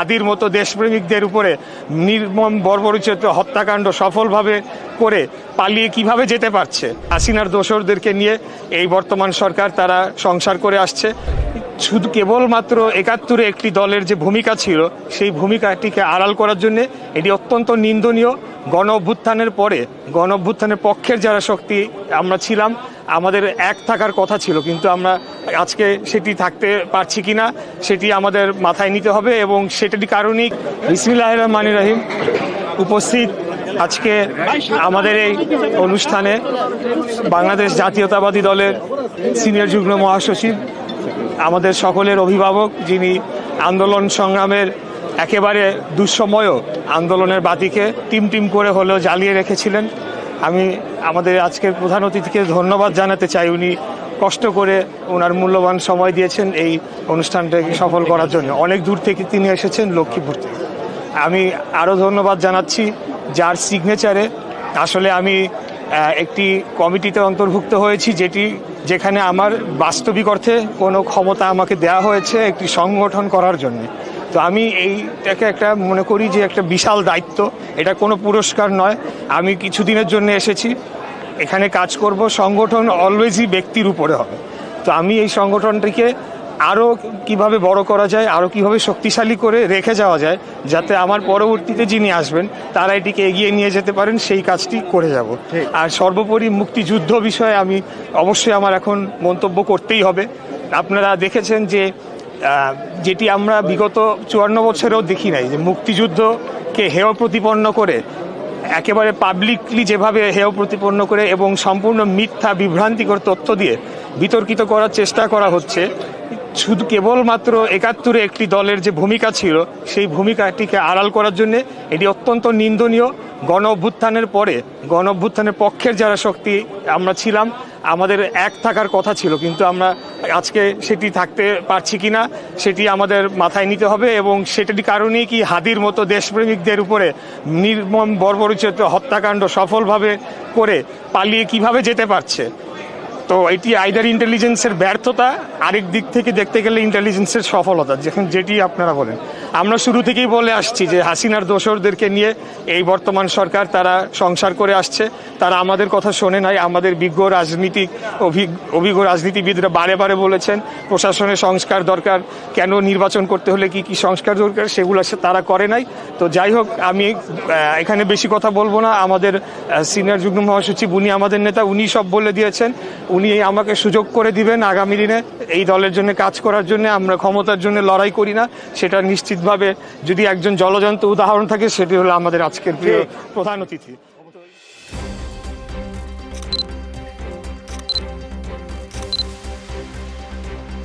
হাদির মতো দেশপ্রেমিকদের উপরে নির্মম বর্বরোচিত হত্যাকাণ্ড সফলভাবে করে পালিয়ে কিভাবে যেতে পারছে। হাসিনার দোসরদেরকে নিয়ে এই বর্তমান সরকার তারা সংসার করে আসছে। শুধু কেবলমাত্র ৭১ একটি দলের যে ভূমিকা ছিল সেই ভূমিকাটিকে আড়াল করার জন্য এটি অত্যন্ত নিন্দনীয়। গণ অভ্যুত্থানের পরে গণ অভ্যুত্থানের পক্ষের যারা শক্তি আমরা ছিলাম, আমাদের এক থাকার কথা ছিল, কিন্তু আমরা আজকে সেটি থাকতে পারছি কিনা সেটি আমাদের মাথায় নিতে হবে। এবং সেটারই কারণেই বিসমিল্লাহির রহমানির রহিম উপস্থিত আজকে আমাদের এই অনুষ্ঠানে বাংলাদেশ জাতীয়তাবাদী দলের সিনিয়র যুগ্ম মহাসচিব, আমাদের সকলের অভিভাবক, যিনি আন্দোলন সংগ্রামের একেবারে দুঃসময়েও আন্দোলনের বাতিকে টিম করে হলেও জ্বালিয়ে রেখেছিলেন। আমি আমাদের আজকের প্রধান অতিথিকে ধন্যবাদ জানাতে চাই। উনি কষ্ট করে ওনার মূল্যবান সময় দিয়েছেন এই অনুষ্ঠানটাকে সফল করার জন্য। অনেক দূর থেকে তিনি এসেছেন, লক্ষ্মীপুর থেকে। আমি আরও ধন্যবাদ জানাচ্ছি যার সিগনেচারে আসলে আমি একটি কমিটিতে অন্তর্ভুক্ত হয়েছি, যেখানে আমার বাস্তবিক অর্থে কোনো ক্ষমতা আমাকে দেওয়া হয়েছে একটি সংগঠন করার জন্য। তো আমি এইটাকে একটা মনে করি যে একটা বিশাল দায়িত্ব, এটা কোনো পুরস্কার নয়। আমি কিছুদিনের জন্য এসেছি, এখানে কাজ করব। সংগঠন অলওয়েজই ব্যক্তির উপরে হবে। তো আমি এই সংগঠনটিকে আরও কিভাবে বড় করা যায়, আরও কিভাবে শক্তিশালী করে রেখে যাওয়া যায়, যাতে আমার পরবর্তীতে যিনি আসবেন তারা এটিকে এগিয়ে নিয়ে যেতে পারেন, সেই কাজটি করে যাব। আর সর্বোপরি মুক্তিযুদ্ধ বিষয়ে আমি অবশ্যই আমার এখন মন্তব্য করতেই হবে। আপনারা দেখেছেন যে যেটি আমরা বিগত ৫৪ বছরেও দেখি নাই, যে মুক্তিযুদ্ধকে হেয় প্রতিপন্ন করে একেবারে পাবলিকলি যেভাবে হেয় প্রতিপন্ন করে এবং সম্পূর্ণ মিথ্যা বিভ্রান্তিকর তথ্য দিয়ে বিতর্কিত করার চেষ্টা করা হচ্ছে। শুধু কেবলমাত্র ৭১ একটি দলের যে ভূমিকা ছিল সেই ভূমিকাটিকে আড়াল করার জন্য এটি অত্যন্ত নিন্দনীয়। গণ অভ্যুত্থানের পরে গণ অভ্যুত্থানের পক্ষের যারা শক্তি আমরা ছিলাম, আমাদের এক থাকার কথা ছিল, কিন্তু আমরা আজকে সেটি থাকতে পারছি কিনা সেটি আমাদের মাথায় নিতে হবে। এবং সেটারই কারণেই কি হাদির মতো দেশপ্রেমিকদের উপরে নির্মম বর্বরোচিত হত্যাকাণ্ড সফলভাবে করে পালিয়ে কিভাবে যেতে পারছে। তো এটি আইদার ইন্টেলিজেন্সের ব্যর্থতা, আরেক দিক থেকে দেখতে গেলে ইন্টেলিজেন্সের সফলতা, যেটি আপনারা বলেন। আমরা শুরু থেকেই বলে আসছি যে হাসিনার দোসরদেরকে নিয়ে এই বর্তমান সরকার তারা সংসার করে আসছে। তারা আমাদের কথা শোনে নাই। আমাদের অভিজ্ঞ রাজনীতিবিদরা বারে বলেছেন প্রশাসনের সংস্কার দরকার, কেন নির্বাচন করতে হলে কি সংস্কার দরকার, সেগুলো তারা করে নাই। তো যাই হোক, আমি এখানে বেশি কথা বলবো না। আমাদের সিনিয়র যুগ্ম মহাসচিব, উনি আমাদের নেতা, উনি সব বলে দিয়েছেন। উনি আমাকে সুযোগ করে দিবেন আগামী দিনে এই দলের জন্য কাজ করার জন্য। আমরা ক্ষমতার জন্য লড়াই করি না, সেটা নিশ্চিতভাবে যদি একজন জলজন্ত উদাহরণ থাকে সেটি হলো আমাদের আজকের প্রিয় প্রধান অতিথি।